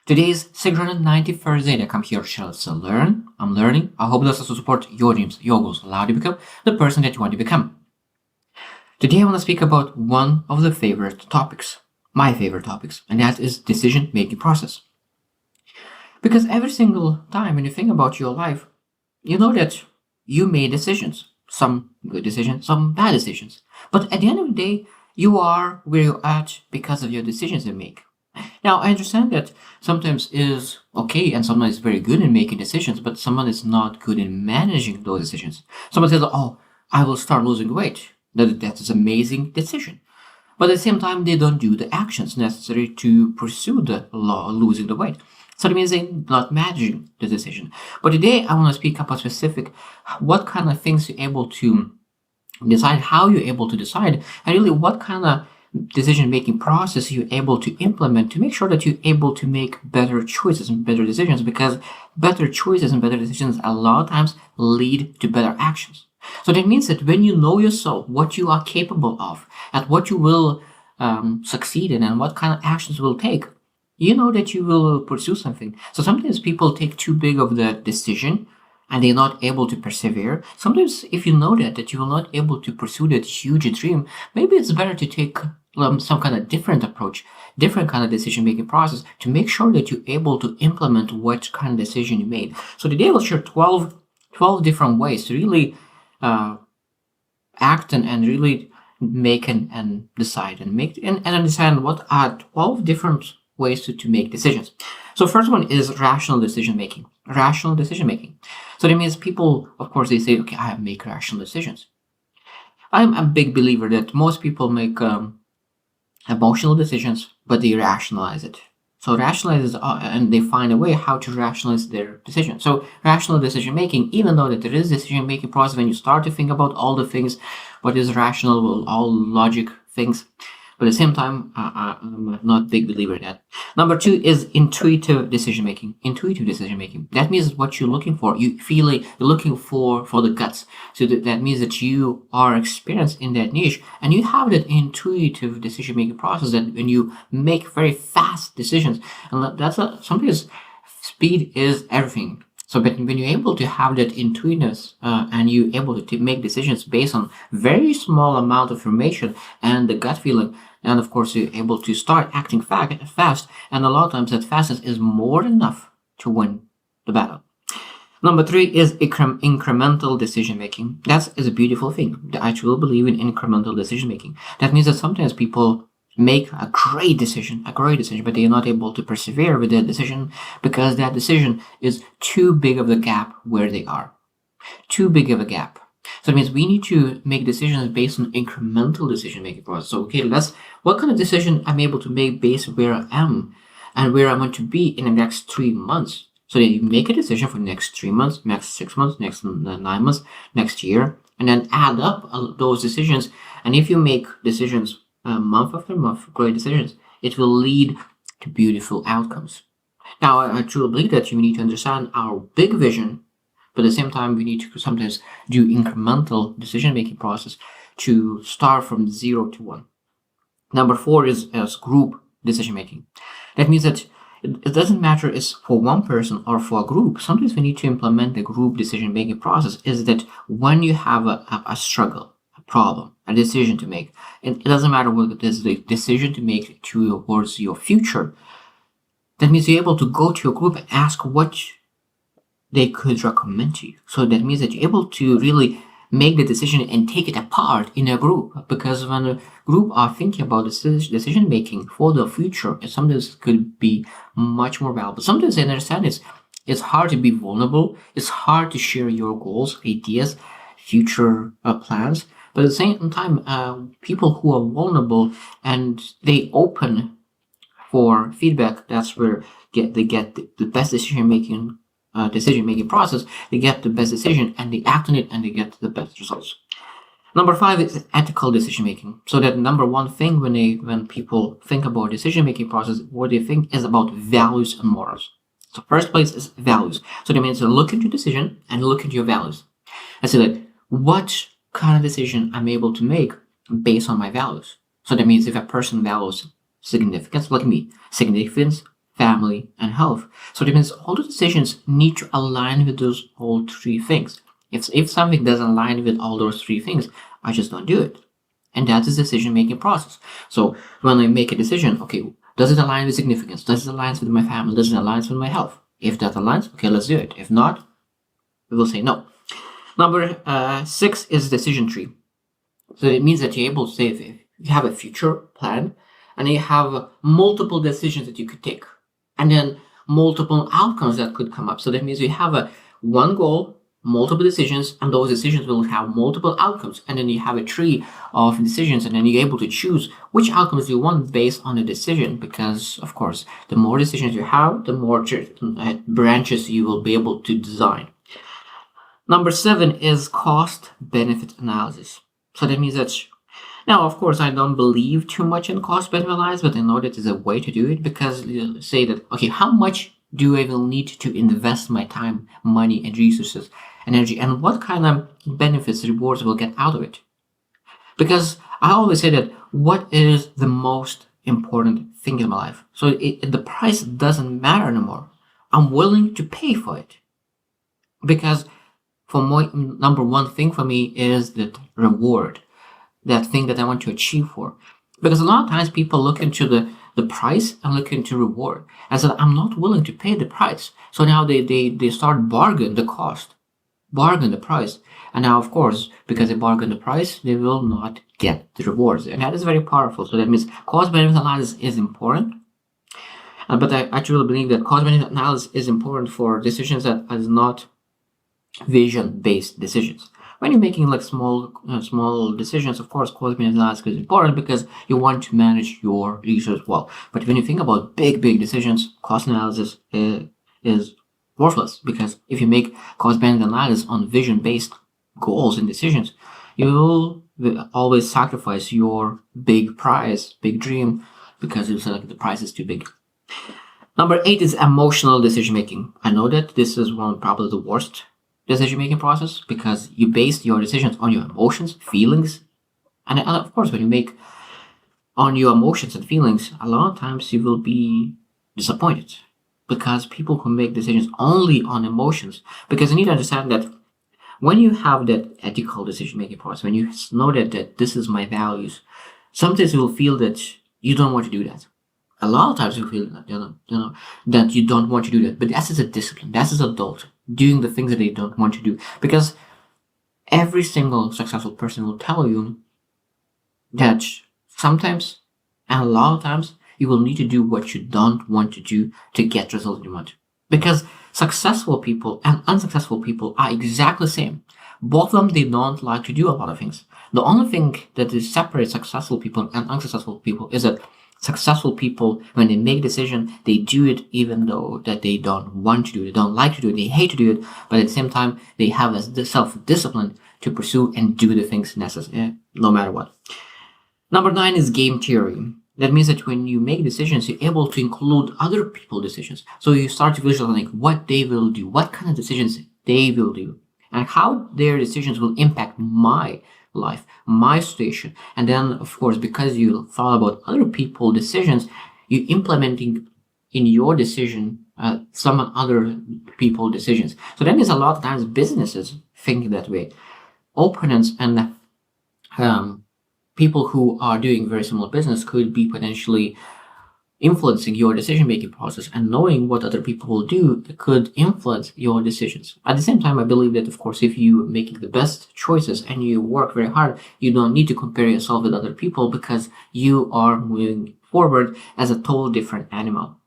Today is 691st day that I'm here to learn. I'm learning. I hope this also support your dreams, your goals, allow you to become the person that you want to become. Today I want to speak about one of the favorite topics, my favorite topics, and that is decision-making process. Because every single time when you think about your life, you know that you made decisions, some good decisions, some bad decisions. But at the end of the day, you are where you're at because of your decisions you make. Now, I understand that sometimes is okay and someone is very good in making decisions, but someone is not good in managing those decisions. Someone says, oh, I will start losing weight. That is an amazing decision. But at the same time, they don't do the actions necessary to pursue the law losing the weight. So that means they're not managing the decision. But today, I want to speak about specific what kind of things you're able to decide, how you're able to decide, and really what kind of decision-making process you're able to implement to make sure that you're able to make better choices and better decisions, because better choices and better decisions a lot of times lead to better actions. So that means that when you know yourself, what you are capable of, and what you will succeed in, and what kind of actions you will take, you know that you will pursue something. So sometimes people take too big of the decision and they're not able to persevere. Sometimes if you know that you will not able to pursue that huge dream, maybe it's better to take some kind of different approach, different kind of decision-making process to make sure that you're able to implement what kind of decision you made. So today I'll share 12 different ways to really act and really make and decide and understand what are 12 different ways to make decisions. So first one is rational decision making. Rational decision making. So that means people, of course, they say, okay, I make rational decisions. I'm a big believer that most people make emotional decisions, but they rationalize it. So rationalize and they find a way how to rationalize their decision. So rational decision making, even though that there is decision making process, when you start to think about all the things, what is rational, all logic things, but at the same time, I'm not a big believer in that. Number two is intuitive decision making. Intuitive decision making. That means what you're looking for. You feel like you're looking for the guts. So that means that you are experienced in that niche and you have that intuitive decision making process that when you make very fast decisions, and that's sometimes speed is everything. So but when you're able to have that intuitiveness and you're able to make decisions based on very small amount of information and the gut feeling, and of course you're able to start acting fast, and a lot of times that fastness is more than enough to win the battle. Number three is incremental decision making. That is a beautiful thing. I truly believe in incremental decision making. That means that sometimes people make a great decision, but they are not able to persevere with that decision because that decision is too big of a gap where they are. Too big of a gap. So it means we need to make decisions based on incremental decision-making process. So, okay, what kind of decision I'm able to make based where I am and where I want to be in the next 3 months. So that you make a decision for the next 3 months, next 6 months, next 9 months, next year, and then add up those decisions. And if you make decisions month after month, great decisions, it will lead to beautiful outcomes. Now, I truly believe that you need to understand our big vision, but at the same time, we need to sometimes do incremental decision-making process to start from 0 to 1. Number 4 is as group decision-making. That means that it doesn't matter if it's for one person or for a group. Sometimes we need to implement the group decision-making process is that when you have a struggle, problem, a decision to make. It doesn't matter what it is, the decision to make towards your future. That means you're able to go to your group and ask what they could recommend to you. So that means that you're able to really make the decision and take it apart in a group. Because when a group are thinking about decision making for the future, it sometimes could be much more valuable. Sometimes I understand it's hard to be vulnerable. It's hard to share your goals, ideas, future plans. But at the same time, people who are vulnerable and they open for feedback, that's where they get the best decision-making process. They get the best decision and they act on it and they get the best results. Number 5 is ethical decision-making. So that number one thing when people think about decision-making process, what they think is about values and morals. So first place is values. So that means look into decision and look into your values. I say that what kind of decision I'm able to make based on my values. So that means if a person values significance, like me, significance family, and health. So that means all the decisions need to align with those all three things. If something doesn't align with all those three things, I just don't do it. And that is the decision making process. So when I make a decision, okay, does it align with significance? Does it align with my family? Does it align with my health? If that aligns, okay, let's do it. If not, we will say no. Number 6 is decision tree. So it means that you're able to say if you have a future plan and you have multiple decisions that you could take and then multiple outcomes that could come up. So that means you have one goal, multiple decisions, and those decisions will have multiple outcomes. And then you have a tree of decisions, and then you're able to choose which outcomes you want based on the decision. Because, of course, the more decisions you have, the more branches you will be able to design. Number 7 is cost benefit analysis. So that means that now, of course, I don't believe too much in cost benefit analysis, but I know that is a way to do it because you say that, okay, how much do I will need to invest my time, money, and resources, energy, and what kind of benefits, rewards will get out of it? Because I always say that what is the most important thing in my life? So the price doesn't matter anymore. I'm willing to pay for it because for my number one thing for me is that reward, that thing that I want to achieve for. Because a lot of times people look into the price and look into reward. And so I'm not willing to pay the price. So now they start bargain the cost, bargain the price. And now, of course, because they bargain the price, they will not get the rewards. And that is very powerful. So that means cost benefit analysis is important. But I actually believe that cost benefit analysis is important for decisions that is not vision-based decisions. When you're making like small decisions, of course, cost benefit analysis is important because you want to manage your resources well. But when you think about big decisions, cost analysis is worthless because if you make cost benefit analysis on vision-based goals and decisions, you will always sacrifice your big prize, big dream, because you say like the price is too big. Number 8 is emotional decision making. I know that this is one probably the worst decision-making process because you base your decisions on your emotions, feelings, and of course, when you make on your emotions and feelings, a lot of times you will be disappointed because people who make decisions only on emotions, because you need to understand that when you have that ethical decision-making process, when you know that this is my values, sometimes you will feel that you don't want to do that. A lot of times you feel that, that you don't want to do that, but that is a discipline. That is adult doing the things that they don't want to do. Because every single successful person will tell you that sometimes, and a lot of times, you will need to do what you don't want to do to get the result you want. Because successful people and unsuccessful people are exactly the same. Both of them, they don't like to do a lot of things. The only thing that separates successful people and unsuccessful people is that successful people, when they make a decision, they do it even though that they don't want to do it, they don't like to do it, they hate to do it, but at the same time, they have a self-discipline to pursue and do the things necessary, no matter what. Number 9 is game theory. That means that when you make decisions, you're able to include other people's decisions. So you start to visualize what they will do, what kind of decisions they will do, and how their decisions will impact my life, my situation. And then, of course, because you thought about other people's decisions, you're implementing in your decision some other people's decisions. So that means a lot of times businesses think that way. Opponents and people who are doing very similar business could be potentially influencing your decision-making process, and knowing what other people will do could influence your decisions. At the same time, I believe that, of course, if you making the best choices and you work very hard, you don't need to compare yourself with other people because you are moving forward as a total different animal.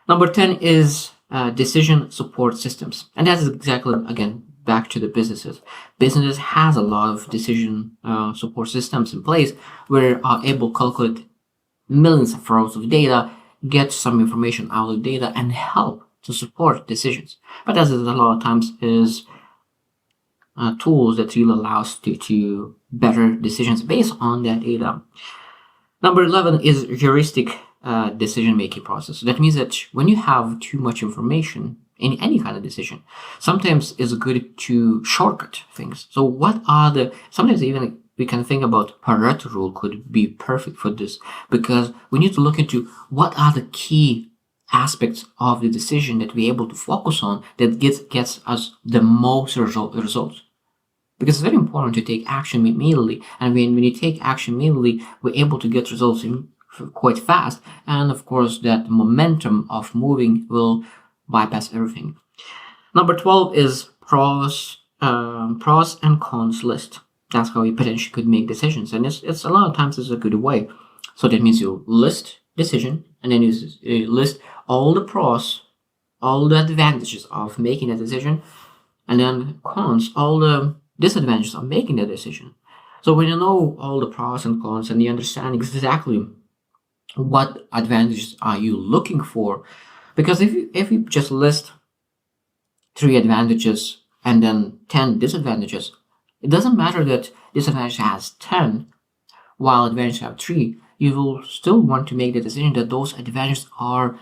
Number 10 is decision support systems. And that's exactly, again, back to the businesses. Businesses has a lot of decision support systems in place where are able to calculate millions of rows of data, get some information out of data, and help to support decisions. But as a lot of times is tools that really allow us to better decisions based on that data. Number 11 is heuristic decision-making process. That means that when you have too much information in any kind of decision, sometimes it's good to shortcut things. So what are sometimes even we can think about Pareto rule could be perfect for this, because we need to look into what are the key aspects of the decision that we're able to focus on that gets us the most results. Because it's very important to take action immediately, and when you take action immediately, we're able to get results quite fast, and of course that momentum of moving will bypass everything. Number 12 is pros and cons list. That's how you potentially could make decisions, and it's a lot of times it's a good way. So that means you list decision, and then you list all the pros, all the advantages of making a decision, and then cons, all the disadvantages of making that decision. So when you know all the pros and cons and you understand exactly what advantages are you looking for, because if you just list 3 advantages and then 10 disadvantages, it doesn't matter that disadvantage has 10 while advantage have 3. You will still want to make the decision that those advantages are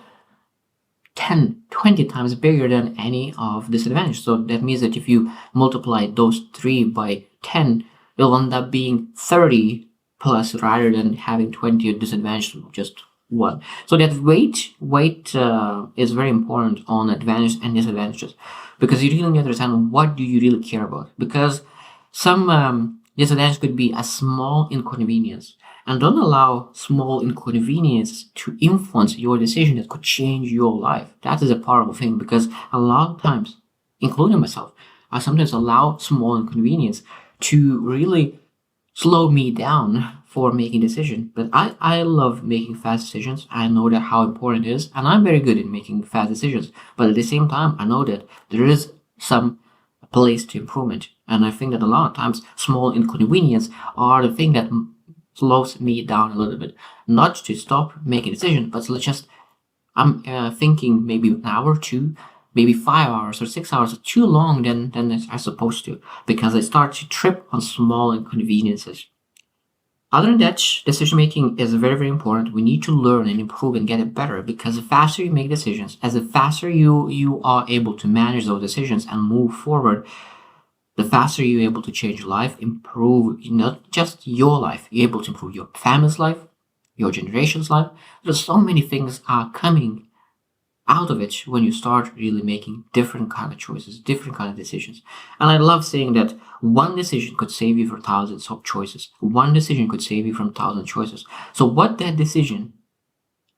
10, 20 times bigger than any of disadvantages. So that means that if you multiply those 3 by 10, it'll end up being 30 plus rather than having 20 disadvantages of just 1. So that weight is very important on advantages and disadvantages, because you really need to understand what do you really care about. Because some disadvantage could be a small inconvenience, and don't allow small inconvenience to influence your decision that could change your life. That is a powerful thing, because a lot of times, including myself, I sometimes allow small inconvenience to really slow me down for making decisions. But I love making fast decisions. I know that how important it is, and I'm very good at making fast decisions. But at the same time, I know that there is some place to improvement. And I think that a lot of times small inconvenience are the thing that slows me down a little bit. Not to stop making decisions, but just I'm thinking maybe an hour or 2, maybe 5 hours or 6 hours too long than I'm supposed to, because I start to trip on small inconveniences. Other than that, decision making is very, very important. We need to learn and improve and get it better, because the faster you make decisions, as the faster you are able to manage those decisions and move forward, the faster you're able to change life, improve not just your life, you're able to improve your family's life, your generation's life. There's so many things are coming out of it when you start really making different kind of choices, different kind of decisions. And I love saying that one decision could save you from thousands of choices. One decision could save you from 1,000 choices. So what that decision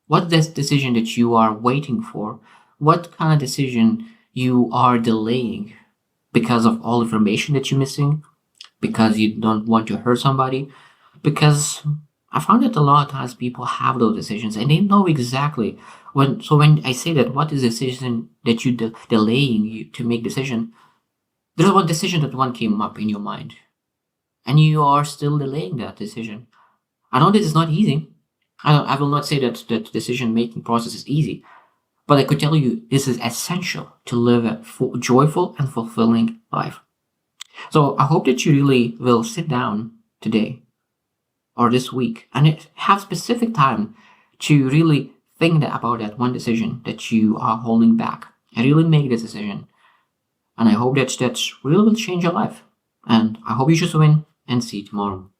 that you are waiting for, what kind of decision you are delaying because of all information that you're missing, because you don't want to hurt somebody, because I found that a lot of times people have those decisions and they know exactly when I say that what is the decision that you delaying you to make decision, there's one decision that one came up in your mind and you are still delaying that decision. I know this is not easy. I will not say that the decision making process is easy, but I could tell you this is essential to live a joyful and fulfilling life. So I hope that you really will sit down today or this week and have specific time to really think about that one decision that you are holding back and really make this decision. And I hope that really will change your life. And I hope you just win and see you tomorrow.